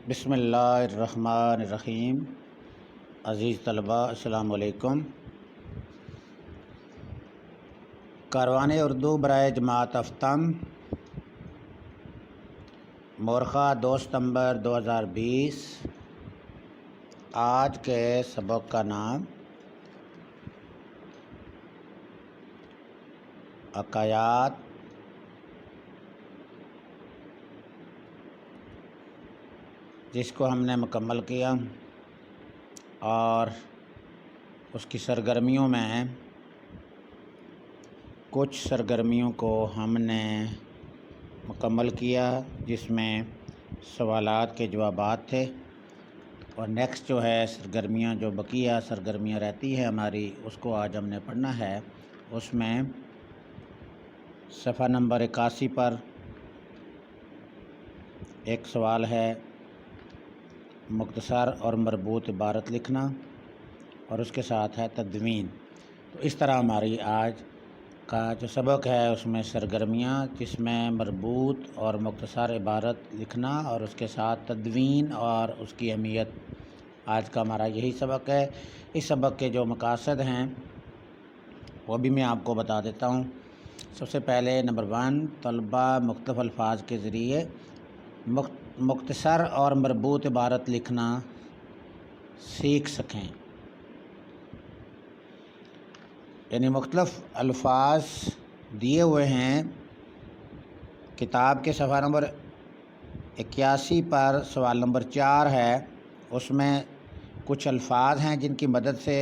بسم اللہ الرحمن الرحیم۔ عزیز طلباء السلام علیکم۔ کاروان اردو برائے جماعت افتم مورخہ 2 ستمبر 2020۔ آج کے سبق کا نام حکایات جس کو ہم نے مکمل کیا اور اس کی سرگرمیوں میں کچھ سرگرمیوں کو ہم نے مکمل کیا جس میں سوالات کے جوابات تھے، اور نیکسٹ جو ہے سرگرمیاں جو بقیہ سرگرمیاں رہتی ہے ہماری، اس کو آج ہم نے پڑھنا ہے۔ اس میں صفحہ نمبر 81 پر ایک سوال ہے مختصر اور مربوط عبارت لکھنا، اور اس کے ساتھ ہے تدوین۔ تو اس طرح ہماری آج کا جو سبق ہے اس میں سرگرمیاں جس میں مربوط اور مختصر عبارت لکھنا اور اس کے ساتھ تدوین اور اس کی اہمیت، آج کا ہمارا یہی سبق ہے۔ اس سبق کے جو مقاصد ہیں وہ بھی میں آپ کو بتا دیتا ہوں۔ سب سے پہلے نمبر 1، طلبہ مختلف الفاظ کے ذریعے مختصر اور مربوط عبارت لکھنا سیکھ سکیں، یعنی مختلف الفاظ دیے ہوئے ہیں کتاب کے صفحہ نمبر 81 پر سوال نمبر 4 ہے۔ اس میں کچھ الفاظ ہیں جن کی مدد سے،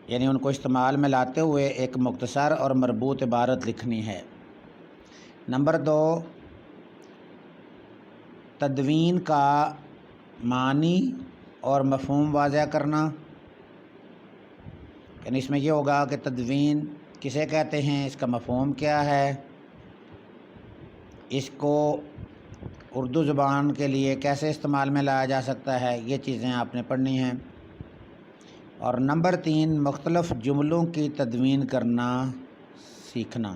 یعنی ان کو استعمال میں لاتے ہوئے ایک مختصر اور مربوط عبارت لکھنی ہے۔ نمبر 2، تدوین کا معنی اور مفہوم واضح کرنا، یعنی اس میں یہ ہوگا کہ تدوین کسے کہتے ہیں، اس کا مفہوم کیا ہے، اس کو اردو زبان کے لیے کیسے استعمال میں لایا جا سکتا ہے، یہ چیزیں آپ نے پڑھنی ہیں۔ اور نمبر 3، مختلف جملوں کی تدوین کرنا سیکھنا۔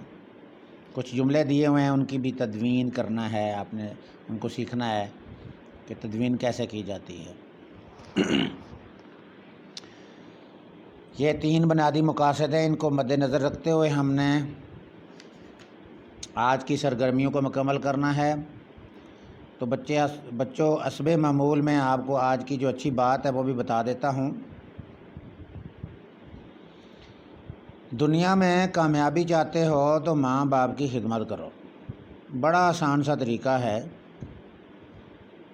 کچھ جملے دیے ہوئے ہیں ان کی بھی تدوین کرنا ہے، آپ نے ان کو سیکھنا ہے کہ تدوین کیسے کی جاتی ہے۔ یہ 3 بنیادی مقاصد ہیں، ان کو مد نظر رکھتے ہوئے ہم نے آج کی سرگرمیوں کو مکمل کرنا ہے۔ تو بچوں حسب معمول میں آپ کو آج کی جو اچھی بات ہے وہ بھی بتا دیتا ہوں۔ دنیا میں کامیابی چاہتے ہو تو ماں باپ کی خدمت کرو۔ بڑا آسان سا طریقہ ہے،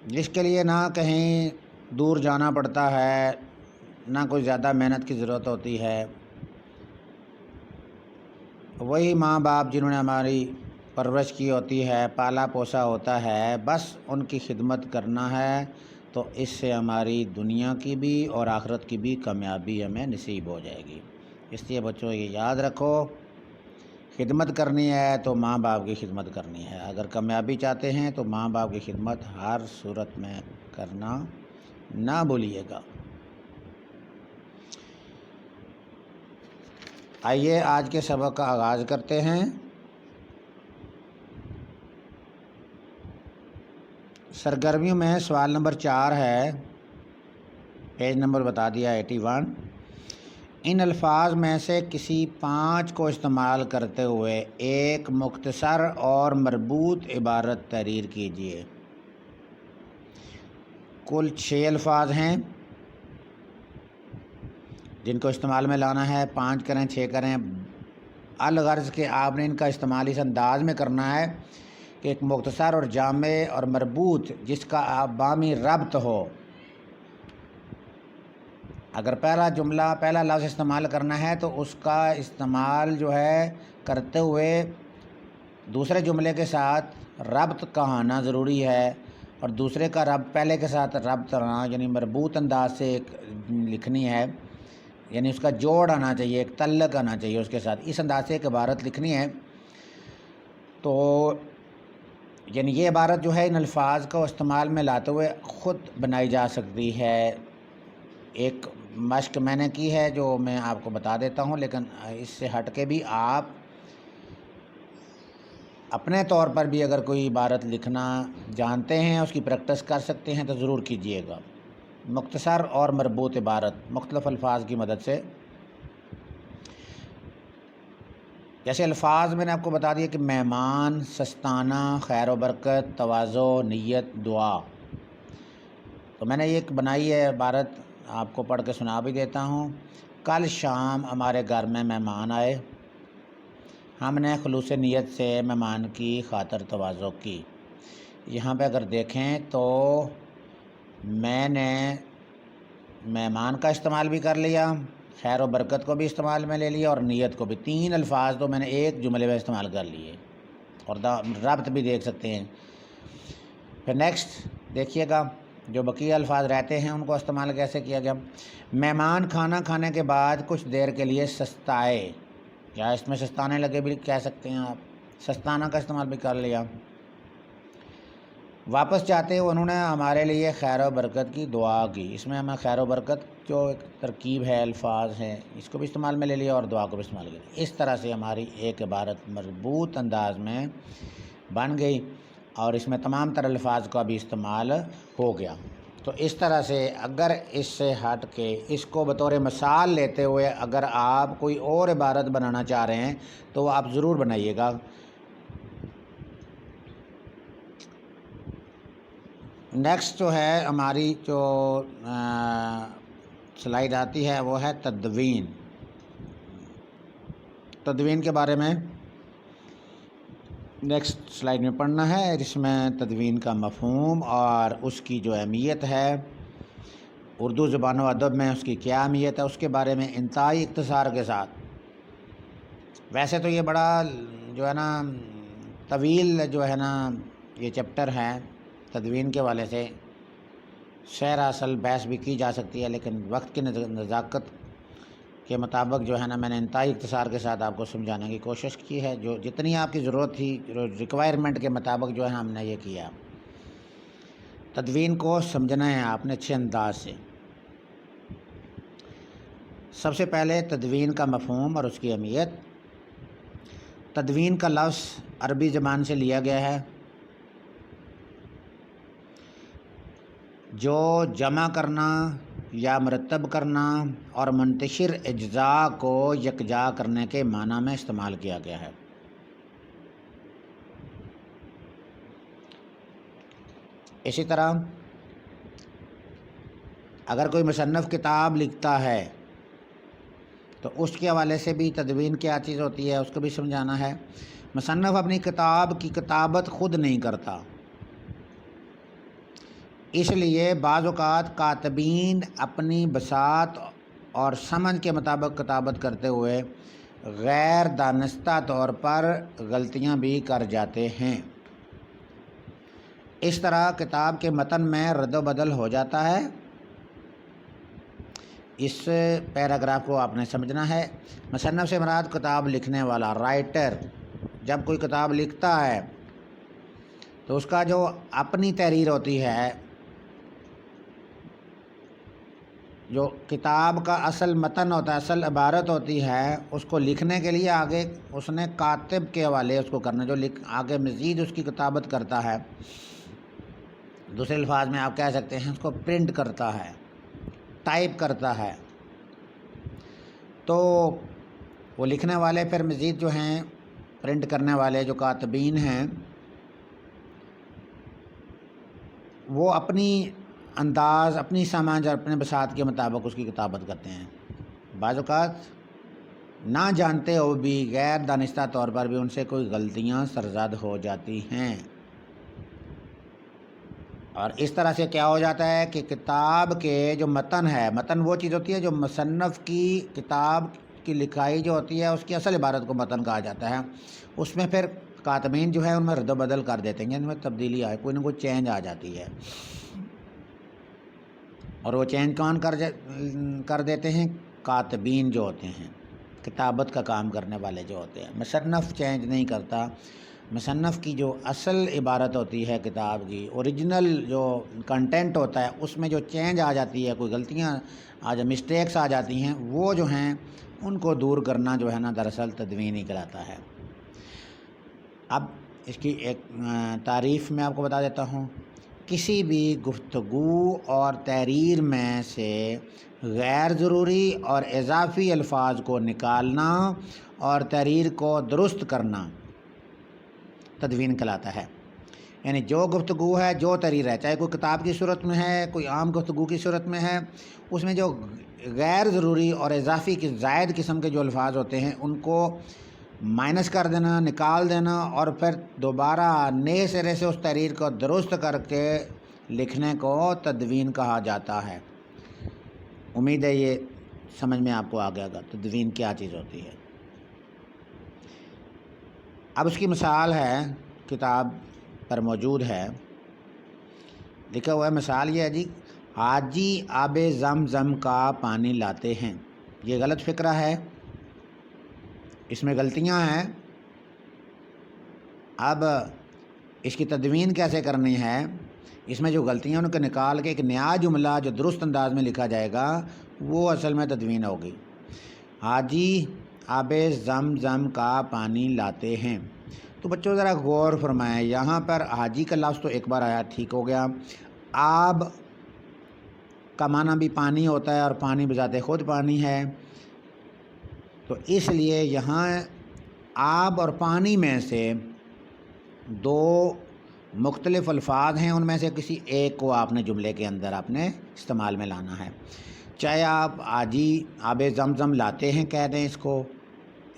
جس کے لیے نہ کہیں دور جانا پڑتا ہے، نہ کوئی زیادہ محنت کی ضرورت ہوتی ہے۔ وہی ماں باپ جنہوں نے ہماری پرورش کی ہوتی ہے، پالا پوسا ہوتا ہے، بس ان کی خدمت کرنا ہے، تو اس سے ہماری دنیا کی بھی اور آخرت کی بھی کامیابی ہمیں نصیب ہو جائے گی۔ اس لیے بچوں یہ یاد رکھو، خدمت کرنی ہے تو ماں باپ کی خدمت کرنی ہے۔ اگر کامیابی چاہتے ہیں تو ماں باپ کی خدمت ہر صورت میں کرنا نہ بھولیے گا۔ آئیے آج کے سبق کا آغاز کرتے ہیں۔ سرگرمیوں میں سوال نمبر 4 ہے، پیج نمبر بتا دیا 81۔ ان الفاظ میں سے کسی 5 کو استعمال کرتے ہوئے ایک مختصر اور مربوط عبارت تحریر کیجیے۔ کل 6 الفاظ ہیں جن کو استعمال میں لانا ہے، 5 کریں 6 کریں، الغرض کہ آپ نے ان کا استعمال اس انداز میں کرنا ہے کہ ایک مختصر اور جامع اور مربوط جس کا باہمی ربط ہو۔ اگر پہلا لفظ استعمال کرنا ہے تو اس کا استعمال جو ہے کرتے ہوئے دوسرے جملے کے ساتھ ربط کا ہونا ضروری ہے، اور دوسرے کا ربط پہلے کے ساتھ ربط ہونا، یعنی مربوط انداز سے ایک لکھنی ہے، یعنی اس کا جوڑ آنا چاہیے، ایک تعلق آنا چاہیے اس کے ساتھ، اس انداز سے ایک عبارت لکھنی ہے۔ تو یعنی یہ عبارت جو ہے ان الفاظ کو استعمال میں لاتے ہوئے خود بنائی جا سکتی ہے۔ ایک مشق میں نے کی ہے جو میں آپ کو بتا دیتا ہوں، لیکن اس سے ہٹ کے بھی آپ اپنے طور پر بھی اگر کوئی عبارت لکھنا جانتے ہیں، اس کی پریکٹس کر سکتے ہیں تو ضرور کیجیے گا۔ مختصر اور مربوط عبارت مختلف الفاظ کی مدد سے، جیسے الفاظ میں نے آپ کو بتا دیا کہ مہمان، سستانہ، خیر و برکت، تواضع، نیت، دعا۔ تو میں نے ایک بنائی ہے عبارت، آپ کو پڑھ کے سنا بھی دیتا ہوں۔ کل شام ہمارے گھر میں مہمان آئے، ہم نے خلوص نیت سے مہمان کی خاطر تواضع کی۔ یہاں پہ اگر دیکھیں تو میں نے مہمان کا استعمال بھی کر لیا، خیر و برکت کو بھی استعمال میں لے لیا، اور نیت کو بھی۔ 3 الفاظ تو میں نے ایک جملے میں استعمال کر لیے، اور ربط بھی دیکھ سکتے ہیں۔ پھر نیکسٹ دیکھیے گا، جو بقیہ الفاظ رہتے ہیں ان کو استعمال کیسے کیا گیا۔ مہمان کھانا کھانے کے بعد کچھ دیر کے لیے سستائے، یا اس میں سستانے لگے بھی کہہ سکتے ہیں آپ، سستانہ کا استعمال بھی کر لیا۔ واپس جاتے انہوں نے ہمارے لیے خیر و برکت کی دعا کی۔ اس میں ہمیں خیر و برکت جو ایک ترکیب ہے، الفاظ ہیں، اس کو بھی استعمال میں لے لیا اور دعا کو بھی استعمال کیا۔ اس طرح سے ہماری ایک عبارت مربوط انداز میں بن گئی، اور اس میں تمام تر الفاظ کا بھی استعمال ہو گیا۔ تو اس طرح سے اگر اس سے ہٹ کے اس کو بطور مثال لیتے ہوئے اگر آپ کوئی اور عبارت بنانا چاہ رہے ہیں تو آپ ضرور بنائیے گا۔ نیکسٹ جو ہے ہماری جو سلائیڈ آتی ہے وہ ہے تدوین۔ تدوین کے بارے میں نیکسٹ سلائیڈ میں پڑھنا ہے، جس میں تدوین کا مفہوم اور اس کی جو اہمیت ہے، اردو زبان و ادب میں اس کی کیا اہمیت ہے، اس کے بارے میں انتہائی اختصار کے ساتھ۔ ویسے تو یہ بڑا جو ہے نا طویل جو ہے نا یہ چیپٹر ہے، تدوین کے والے سے شعر اصل بحث بھی کی جا سکتی ہے، لیکن وقت کی نزاکت کے مطابق جو ہے نا میں نے انتہائی اختصار کے ساتھ آپ کو سمجھانے کی کوشش کی ہے۔ جو جتنی آپ کی ضرورت تھی، ریکوائرمنٹ کے مطابق جو ہے ہم نے یہ کیا۔ تدوین کو سمجھنا ہے آپ نے اچھے انداز سے۔ سب سے پہلے تدوین کا مفہوم اور اس کی اہمیت۔ تدوین کا لفظ عربی زبان سے لیا گیا ہے، جو جمع کرنا یا مرتب کرنا اور منتشر اجزاء کو یکجا کرنے کے معنی میں استعمال کیا گیا ہے۔ اسی طرح اگر کوئی مصنف کتاب لکھتا ہے تو اس کے حوالے سے بھی تدوین کیا چیز ہوتی ہے اس کو بھی سمجھانا ہے۔ مصنف اپنی کتاب کی کتابت خود نہیں کرتا، اس لیے بعض اوقات کاتبین اپنی بساط اور سمجھ کے مطابق کتابت کرتے ہوئے غیر دانستہ طور پر غلطیاں بھی کر جاتے ہیں۔ اس طرح کتاب کے متن میں رد و بدل ہو جاتا ہے۔ اس پیراگراف کو آپ نے سمجھنا ہے۔ مصنف سے مراد کتاب لکھنے والا، رائٹر۔ جب کوئی کتاب لکھتا ہے تو اس کا جو اپنی تحریر ہوتی ہے، جو کتاب کا اصل متن ہوتا ہے، اصل عبارت ہوتی ہے، اس کو لکھنے کے لیے آگے اس نے کاتب کے حوالے اس کو کرنا، جو آگے مزید اس کی کتابت کرتا ہے۔ دوسرے الفاظ میں آپ کہہ سکتے ہیں اس کو پرنٹ کرتا ہے، ٹائپ کرتا ہے۔ تو وہ لکھنے والے پھر مزید جو ہیں پرنٹ کرنے والے جو کاتبین ہیں، وہ اپنی انداز، اپنی سمجھ اور اپنے بساط کے مطابق اس کی کتابت کرتے ہیں۔ بعض اوقات نہ جانتے ہو بھی، غیر دانستہ طور پر بھی ان سے کوئی غلطیاں سرزد ہو جاتی ہیں، اور اس طرح سے کیا ہو جاتا ہے کہ کتاب کے جو متن ہے، متن وہ چیز ہوتی ہے جو مصنف کی کتاب کی لکھائی جو ہوتی ہے اس کی اصل عبارت کو متن کہا جاتا ہے۔ اس میں پھر کاتبین جو ہے ان میں رد و بدل کر دیتے ہیں، ان میں تبدیلی آئے، کوئی نہ کوئی چینج آ جاتی ہے، اور وہ چینج کون کر دیتے ہیں؟ کاتبین جو ہوتے ہیں، کتابت کا کام کرنے والے جو ہوتے ہیں۔ مصنف چینج نہیں کرتا۔ مصنف کی جو اصل عبارت ہوتی ہے کتاب کی، اوریجنل جو کنٹینٹ ہوتا ہے، اس میں جو چینج آ جاتی ہے، کوئی غلطیاں مسٹیکس آ جاتی ہیں، وہ جو ہیں ان کو دور کرنا جو ہے نا دراصل تدوین ہی کہلاتا ہے۔ اب اس کی ایک تعریف میں آپ کو بتا دیتا ہوں۔ کسی بھی گفتگو اور تحریر میں سے غیر ضروری اور اضافی الفاظ کو نکالنا اور تحریر کو درست کرنا تدوین کہلاتا ہے۔ یعنی جو گفتگو ہے، جو تحریر ہے، چاہے کوئی کتاب کی صورت میں ہے، کوئی عام گفتگو کی صورت میں ہے، اس میں جو غیر ضروری اور اضافی زائد قسم کے جو الفاظ ہوتے ہیں ان کو مائنس کر دینا، نکال دینا اور پھر دوبارہ نئے سرے سے اس تحریر کو درست کر کے لکھنے کو تدوین کہا جاتا ہے۔ امید ہے یہ سمجھ میں آپ کو آ گیا گا تدوین کیا چیز ہوتی ہے۔ اب اس کی مثال ہے، کتاب پر موجود ہے، لکھا ہوا ہے۔ مثال یہ ہے جی، حاجی آب زمزم کا پانی لاتے ہیں۔ یہ غلط فقرہ ہے، اس میں غلطیاں ہیں۔ اب اس کی تدوین کیسے کرنی ہے؟ اس میں جو غلطیاں ان کو نکال کے ایک نیا جملہ جو درست انداز میں لکھا جائے گا وہ اصل میں تدوین ہوگی۔ حاجی آب زمزم کا پانی لاتے ہیں۔ تو بچوں ذرا غور فرمائیں، یہاں پر حاجی کا لفظ تو ایک بار آیا، ٹھیک ہو گیا۔ آب کا معنی بھی پانی ہوتا ہے اور پانی بذات خود پانی ہے، تو اس لیے یہاں آب اور پانی میں سے دو مختلف الفاظ ہیں، ان میں سے کسی ایک کو آپ نے جملے کے اندر آپ نے استعمال میں لانا ہے۔ چاہے آپ حاجی آب زمزم لاتے ہیں کہہ دیں، اس کو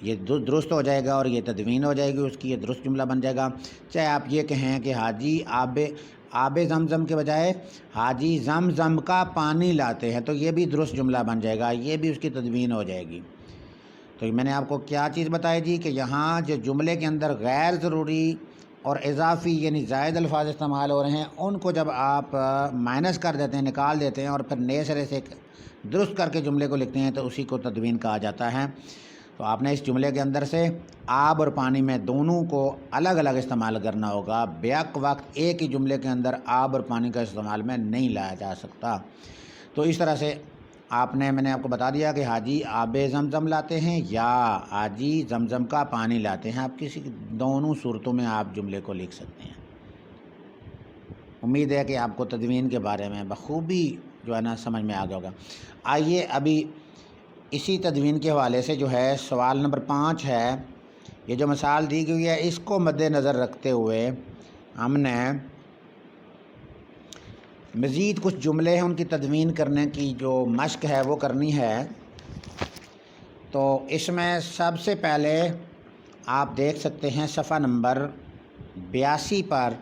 یہ درست ہو جائے گا اور یہ تدوین ہو جائے گی اس کی، یہ درست جملہ بن جائے گا۔ چاہے آپ یہ کہیں کہ حاجی آب زمزم کے بجائے حاجی زمزم کا پانی لاتے ہیں، تو یہ بھی درست جملہ بن جائے گا، یہ بھی اس کی تدوین ہو جائے گی۔ تو میں نے آپ کو کیا چیز بتائی جی کہ یہاں جو جملے کے اندر غیر ضروری اور اضافی یعنی زائد الفاظ استعمال ہو رہے ہیں ان کو جب آپ مائنس کر دیتے ہیں، نکال دیتے ہیں اور پھر نئے سرے سے درست کر کے جملے کو لکھتے ہیں تو اسی کو تدوین کہا جاتا ہے۔ تو آپ نے اس جملے کے اندر سے آب اور پانی میں دونوں کو الگ الگ استعمال کرنا ہوگا، بیک وقت ایک ہی جملے کے اندر آب اور پانی کا استعمال میں نہیں لایا جا سکتا۔ تو اس طرح سے میں نے آپ کو بتا دیا کہ حاجی آب زمزم لاتے ہیں یا حاجی زمزم کا پانی لاتے ہیں، آپ کسی دونوں صورتوں میں آپ جملے کو لکھ سکتے ہیں۔ امید ہے کہ آپ کو تدوین کے بارے میں بخوبی جو ہے نا سمجھ میں آ گیا ہوگا۔ آئیے ابھی اسی تدوین کے حوالے سے جو ہے سوال نمبر 5 ہے، یہ جو مثال دی گئی ہے اس کو مد نظر رکھتے ہوئے ہم نے مزید کچھ جملے ہیں ان کی تدوین کرنے کی جو مشق ہے وہ کرنی ہے۔ تو اس میں سب سے پہلے آپ دیکھ سکتے ہیں صفحہ نمبر 82 پر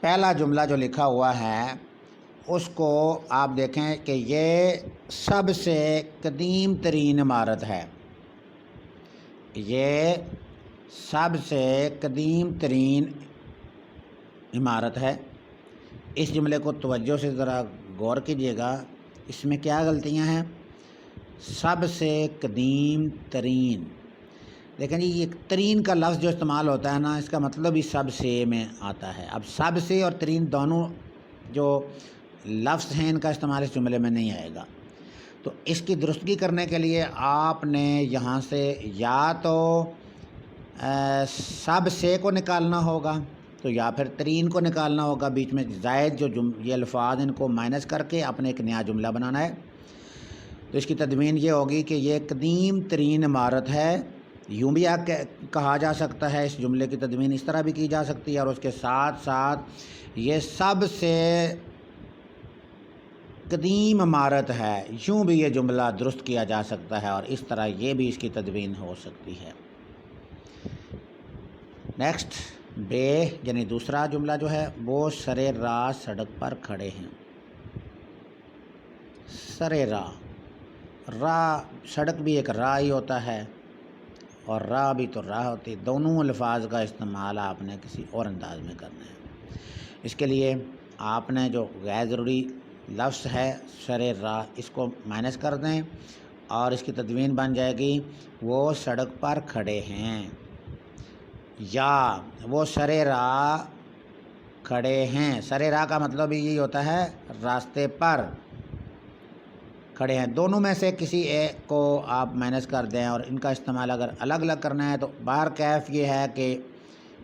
پہلا جملہ جو لکھا ہوا ہے اس کو آپ دیکھیں کہ یہ سب سے قدیم ترین عمارت ہے، یہ سب سے قدیم ترین عمارت ہے۔ اس جملے کو توجہ سے ذرا غور کیجیے گا، اس میں کیا غلطیاں ہیں؟ سب سے قدیم ترین، دیکھیں جی یہ ترین کا لفظ جو استعمال ہوتا ہے نا اس کا مطلب ہی سب سے میں آتا ہے۔ اب سب سے اور ترین دونوں جو لفظ ہیں ان کا استعمال اس جملے میں نہیں آئے گا۔ تو اس کی درستگی کرنے کے لیے آپ نے یہاں سے یا تو سب سے کو نکالنا ہوگا تو یا پھر ترین کو نکالنا ہوگا، بیچ میں زائد جو یہ الفاظ ان کو مائنس کر کے اپنے ایک نیا جملہ بنانا ہے۔ تو اس کی تدوین یہ ہوگی کہ یہ قدیم ترین عمارت ہے، یوں بھی کہا جا سکتا ہے، اس جملے کی تدوین اس طرح بھی کی جا سکتی ہے، اور اس کے ساتھ ساتھ یہ سب سے قدیم عمارت ہے، یوں بھی یہ جملہ درست کیا جا سکتا ہے، اور اس طرح یہ بھی اس کی تدوین ہو سکتی ہے۔ نیکسٹ بے یعنی دوسرا جملہ جو ہے وہ سر راہ سڑک پر کھڑے ہیں۔ سر راہ سڑک بھی ایک راہ ہی ہوتا ہے اور راہ بھی تو راہ ہوتی ہے، دونوں الفاظ کا استعمال آپ نے کسی اور انداز میں کرنا ہے۔ اس کے لیے آپ نے جو غیر ضروری لفظ ہے سر راہ اس کو مائنس کر دیں اور اس کی تدوین بن جائے گی وہ سڑک پر کھڑے ہیں، یا وہ سر راہ کھڑے ہیں۔ سر راہ کا مطلب یہی ہوتا ہے راستے پر کھڑے ہیں، دونوں میں سے کسی ایک کو آپ مائنس کر دیں، اور ان کا استعمال اگر الگ الگ کرنا ہے تو بہر کیف یہ ہے کہ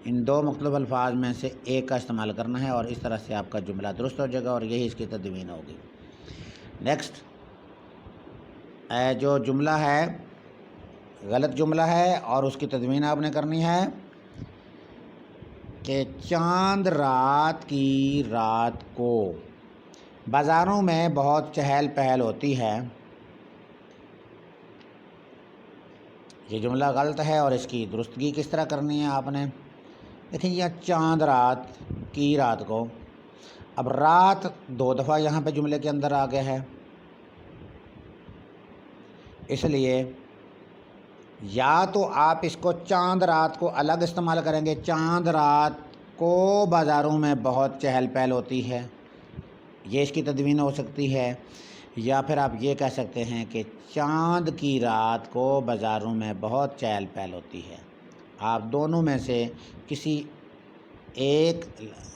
ان دو مختلف الفاظ میں سے ایک کا استعمال کرنا ہے اور اس طرح سے آپ کا جملہ درست ہو جائے گا اور یہی اس کی تدوین ہوگی۔ نیکسٹ، جو جملہ ہے غلط جملہ ہے اور اس کی تدوین آپ نے کرنی ہے کہ چاند رات کی رات کو بازاروں میں بہت چہل پہل ہوتی ہے۔ یہ جملہ غلط ہے اور اس کی درستگی کس طرح کرنی ہے آپ نے؟ دیکھیں، یہ چاند رات کی رات کو، اب رات دو دفعہ یہاں پہ جملے کے اندر آ گیا ہے، اس لیے یا تو آپ اس کو چاند رات کو الگ استعمال کریں گے، چاند رات کو بازاروں میں بہت چہل پہل ہوتی ہے، یہ اس کی تدوین ہو سکتی ہے، یا پھر آپ یہ کہہ سکتے ہیں کہ چاند کی رات کو بازاروں میں بہت چہل پہل ہوتی ہے۔ آپ دونوں میں سے کسی ایک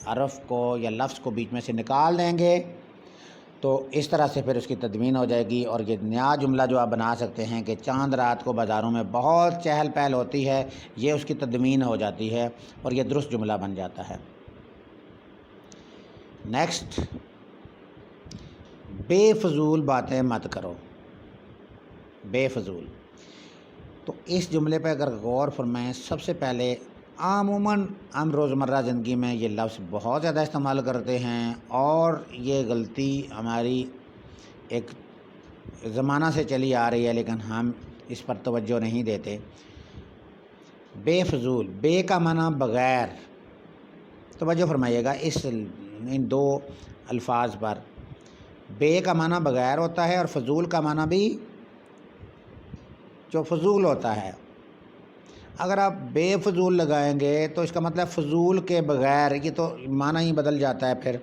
حرف کو یا لفظ کو بیچ میں سے نکال دیں گے تو اس طرح سے پھر اس کی تدوین ہو جائے گی، اور یہ نیا جملہ جو آپ بنا سکتے ہیں کہ چاند رات کو بازاروں میں بہت چہل پہل ہوتی ہے، یہ اس کی تدوین ہو جاتی ہے اور یہ درست جملہ بن جاتا ہے۔ نیکسٹ، بے فضول باتیں مت کرو۔ بے فضول، تو اس جملے پہ اگر غور فرمائیں، سب سے پہلے عموماً ہم روزمرہ زندگی میں یہ لفظ بہت زیادہ استعمال کرتے ہیں اور یہ غلطی ہماری ایک زمانہ سے چلی آ رہی ہے، لیکن ہم اس پر توجہ نہیں دیتے۔ بے فضول، بے کا معنی بغیر، توجہ فرمائیے گا ان دو الفاظ پر۔ بے کا معنی بغیر ہوتا ہے اور فضول کا معنی بھی جو فضول ہوتا ہے۔ اگر آپ بے فضول لگائیں گے تو اس کا مطلب فضول کے بغیر، یہ تو معنی ہی بدل جاتا ہے۔ پھر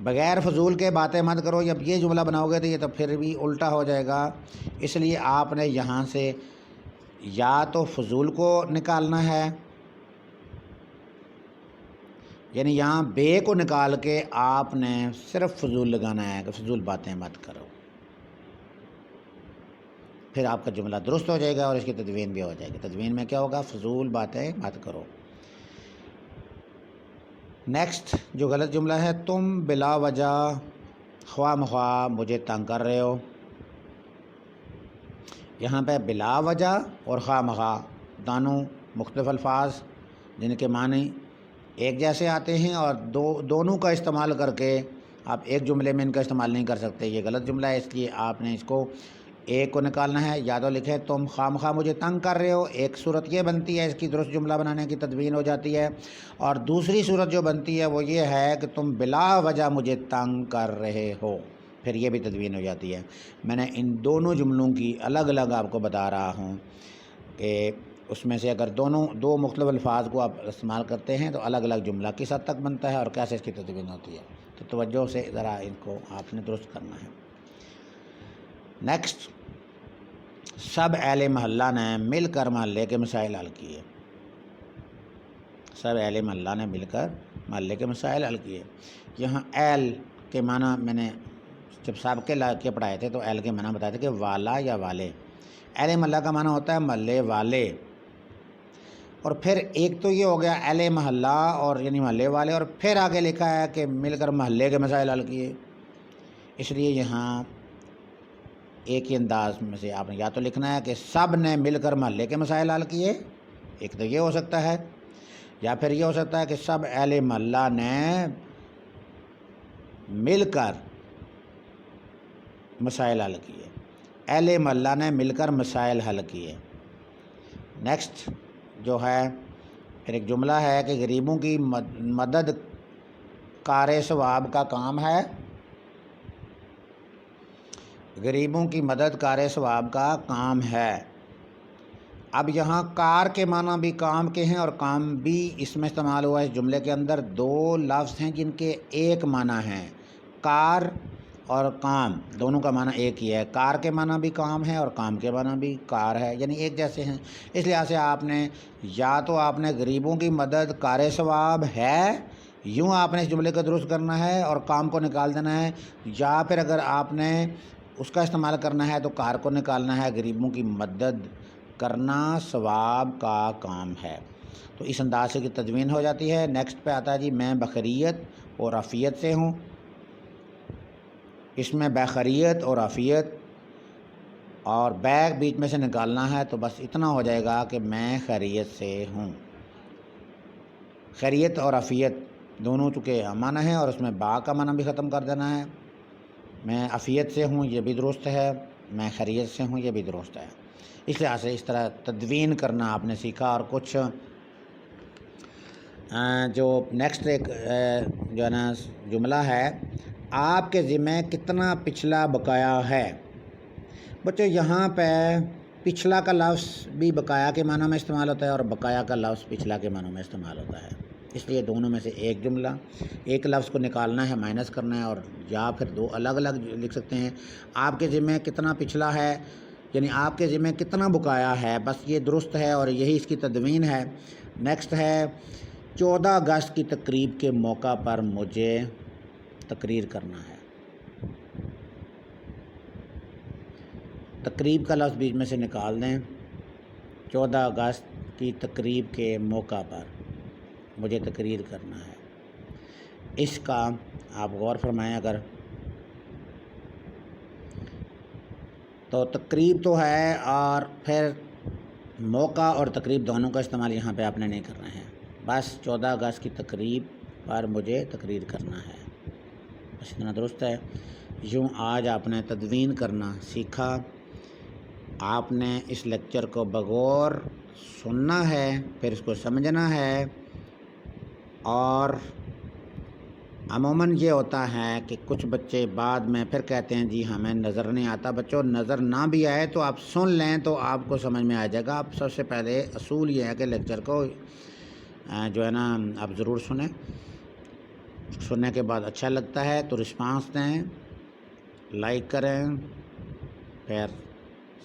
بغیر فضول کے باتیں مت کرو، جب یہ جملہ بناؤ گے تو یہ تو پھر بھی الٹا ہو جائے گا، اس لیے آپ نے یہاں سے یا تو فضول کو نکالنا ہے، یعنی یہاں بے کو نکال کے آپ نے صرف فضول لگانا ہے کہ فضول باتیں مت کرو، پھر آپ کا جملہ درست ہو جائے گا اور اس کی تدوین بھی ہو جائے گی۔ تدوین میں کیا ہوگا؟ فضول باتیں مت کرو۔ نیکسٹ، جو غلط جملہ ہے، تم بلا وجہ خواہ مخواہ مجھے تنگ کر رہے ہو۔ یہاں پہ بلا وجہ اور خواہ مخواہ دونوں مختلف الفاظ جن کے معنی ایک جیسے آتے ہیں، اور دونوں کا استعمال کر کے آپ ایک جملے میں ان کا استعمال نہیں کر سکتے، یہ غلط جملہ ہے، اس لیے آپ نے اس کو ایک کو نکالنا ہے۔ یا تو لکھیں تم خواہ مخواہ مجھے تنگ کر رہے ہو، ایک صورت یہ بنتی ہے، اس کی درست جملہ بنانے کی تدوین ہو جاتی ہے، اور دوسری صورت جو بنتی ہے وہ یہ ہے کہ تم بلا وجہ مجھے تنگ کر رہے ہو، پھر یہ بھی تدوین ہو جاتی ہے۔ میں نے ان دونوں جملوں کی الگ الگ آپ کو بتا رہا ہوں کہ اس میں سے اگر دو مختلف الفاظ کو آپ استعمال کرتے ہیں تو الگ الگ جملہ کس حد تک بنتا ہے اور کیسے اس کی تدوین ہوتی ہے، تو توجہ سے ذرا ان کو آپ نے درست کرنا ہے۔ نیکسٹ، سب اہل محلہ نے مل کر محلے کے مسائل حل کیے۔ سب اہل محلہ نے مل کر محلے کے مسائل حل کیے۔ یہاں اہل کے معنی میں نے جب سابقے لا کے پڑھائے تھے تو اہل کے معنی بتائے تھے کہ والا یا والے۔ اہل محلہ کا معنی ہوتا ہے محلے والے، اور پھر ایک تو یہ ہو گیا اہل محلہ اور یعنی محلے والے، اور پھر آگے لکھا ہے کہ مل کر محلے کے مسائل حل کیے، اس لیے یہاں ایک ہی انداز میں سے آپ نے یا تو لکھنا ہے کہ سب نے مل کر محلے کے مسائل حل کیے، ایک تو یہ ہو سکتا ہے، یا پھر یہ ہو سکتا ہے کہ سب اہل محلہ نے مل کر مسائل حل کیے، اہل محلہ نے مل کر مسائل حل کیے۔ نیکسٹ جو ہے پھر ایک جملہ ہے کہ غریبوں کی مدد کار ثواب کا کام ہے۔ غریبوں کی مدد کار ثواب کا کام ہے۔ اب یہاں کار کے معنی بھی کام کے ہیں اور کام بھی اس میں استعمال ہوا ہے۔ اس جملے کے اندر دو لفظ ہیں جن کے ایک معنی ہیں، کار اور کام، دونوں کا معنی ایک ہی ہے۔ کار کے معنی بھی کام ہے اور کام کے معنی بھی کار ہے، یعنی ایک جیسے ہیں۔ اس لحاظ سے آپ نے یا تو آپ نے غریبوں کی مدد کار ثواب ہے، یوں آپ نے اس جملے کو درست کرنا ہے اور کام کو نکال دینا ہے، یا پھر اگر آپ نے اس کا استعمال کرنا ہے تو کار کو نکالنا ہے، غریبوں کی مدد کرنا ثواب کا کام ہے۔ تو اس انداز سے کی تدوین ہو جاتی ہے۔ نیکسٹ پہ آتا ہے جی میں بخیریت اور عافیت سے ہوں۔ اس میں بخیریت اور عافیت اور بیک بیچ میں سے نکالنا ہے، تو بس اتنا ہو جائے گا کہ میں خیریت سے ہوں۔ خیریت اور عافیت دونوں چونکہ معنی ہیں اور اس میں با کا معنی بھی ختم کر دینا ہے۔ میں عافیت سے ہوں یہ بھی درست ہے، میں خیریت سے ہوں یہ بھی درست ہے۔ اس لحاظ سے اس طرح تدوین کرنا آپ نے سیکھا۔ اور کچھ جو نیکسٹ ایک جو ہے نا جملہ ہے، آپ کے ذمہ کتنا پچھلا بقایا ہے۔ بچوں یہاں پہ پچھلا کا لفظ بھی بقایا کے معنوں میں استعمال ہوتا ہے اور بقایا کا لفظ پچھلا کے معنوں میں استعمال ہوتا ہے، اس لیے دونوں میں سے ایک جملہ، ایک لفظ کو نکالنا ہے، مائنس کرنا ہے، اور یا پھر دو الگ الگ لکھ سکتے ہیں۔ آپ کے ذمہ کتنا پچھلا ہے یعنی آپ کے ذمہ کتنا بقایا ہے، بس یہ درست ہے اور یہی اس کی تدوین ہے۔ نیکسٹ ہے 14 اگست کی تقریب کے موقع پر مجھے تقریر کرنا ہے۔ تقریب کا لفظ بیچ میں سے نکال دیں۔ 14 اگست کی تقریب کے موقع پر مجھے تقریر کرنا ہے۔ اس کا آپ غور فرمائیں اگر تو تقریب تو ہے، اور پھر موقع اور تقریب دونوں کا استعمال یہاں پہ آپ نے نہیں کرنا ہے، بس 14 اگست کی تقریب پر مجھے تقریر کرنا ہے، بس اتنا درست ہے۔ یوں آج آپ نے تدوین کرنا سیکھا۔ آپ نے اس لیکچر کو بغور سننا ہے، پھر اس کو سمجھنا ہے، اور عموماً یہ ہوتا ہے کہ کچھ بچے بعد میں پھر کہتے ہیں جی ہمیں نظر نہیں آتا۔ بچوں نظر نہ بھی آئے تو آپ سن لیں تو آپ کو سمجھ میں آ جائے گا۔ آپ سب سے پہلے اصول یہ ہے کہ لیکچر کو جو ہے نا آپ ضرور سنیں، سننے کے بعد اچھا لگتا ہے تو رسپانس دیں، لائک کریں، پھر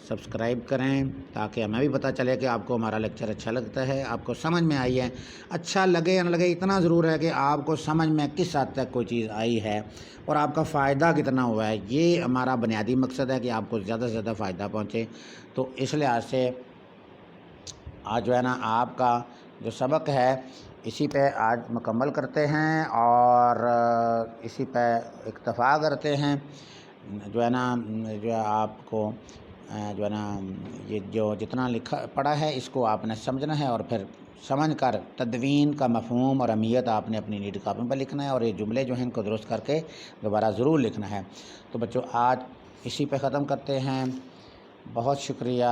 سبسکرائب کریں تاکہ ہمیں بھی پتہ چلے کہ آپ کو ہمارا لیکچر اچھا لگتا ہے، آپ کو سمجھ میں آئی ہے۔ اچھا لگے یا نہ لگے اتنا ضرور ہے کہ آپ کو سمجھ میں کس حد تک کوئی چیز آئی ہے اور آپ کا فائدہ کتنا ہوا ہے، یہ ہمارا بنیادی مقصد ہے کہ آپ کو زیادہ سے زیادہ فائدہ پہنچے۔ تو اس لحاظ سے آج جو ہے نا آپ کا جو سبق ہے اسی پہ آج مکمل کرتے ہیں اور اسی پہ اکتفا کرتے ہیں۔ جو ہے نا جو آپ کو جو ہے نا یہ جو جتنا لکھا پڑھا ہے اس کو آپ نے سمجھنا ہے، اور پھر سمجھ کر تدوین کا مفہوم اور اہمیت آپ نے اپنی نیٹ کاپی پر لکھنا ہے، اور یہ جملے جو ہیں ان کو درست کر کے دوبارہ ضرور لکھنا ہے۔ تو بچوں آج اسی پہ ختم کرتے ہیں۔ بہت شکریہ۔